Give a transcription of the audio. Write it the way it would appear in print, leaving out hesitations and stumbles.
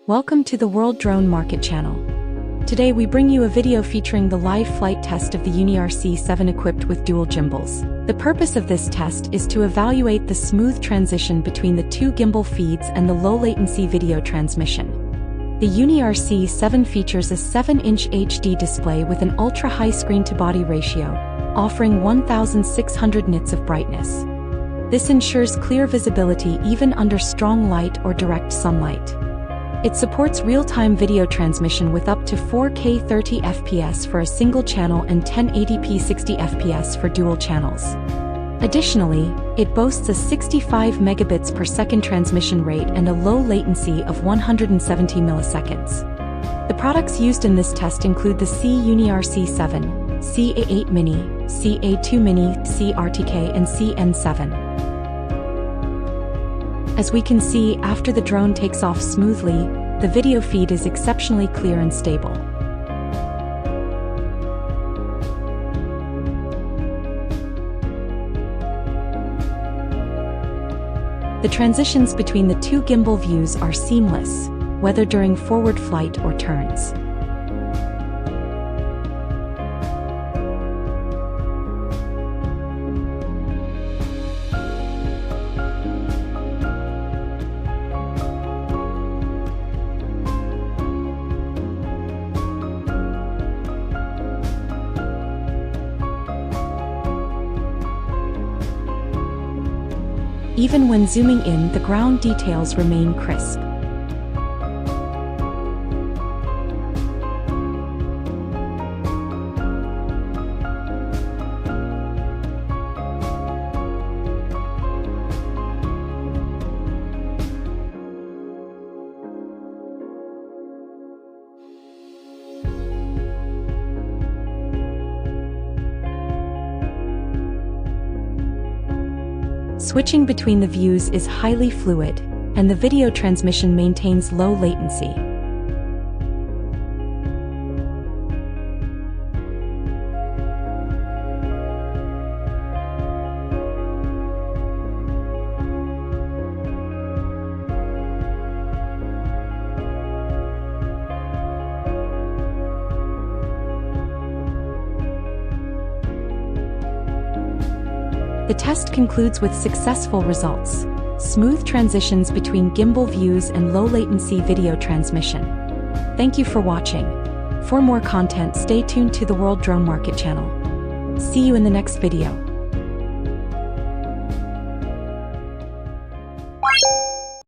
Welcome to the World Drone Market channel. Today we bring you a video featuring the live flight test of the UniRC 7 equipped with dual gimbals. The purpose of this test is to evaluate the smooth transition between the two gimbal feeds and the low-latency video transmission. The UniRC 7 features a 7-inch HD display with an ultra-high screen-to-body ratio, offering 1,600 nits of brightness. This ensures clear visibility even under strong light or direct sunlight. It supports real-time video transmission with up to 4K 30 FPS for a single channel and 1080p 60 FPS for dual channels. Additionally, it boasts a 65 megabits per second transmission rate and a low latency of 170 milliseconds. The products used in this test include the UniRC 7, CA8 Mini, CA2 Mini, CRTK and CN7. As we can see, after the drone takes off smoothly, the video feed is exceptionally clear and stable. The transitions between the two gimbal views are seamless, whether during forward flight or turns. Even when zooming in, the ground details remain crisp. Switching between the views is highly fluid, and the video transmission maintains low latency. The test concludes with successful results, smooth transitions between gimbal views and low-latency video transmission. Thank you for watching. For more content, stay tuned to the World Drone Market channel. See you in the next video.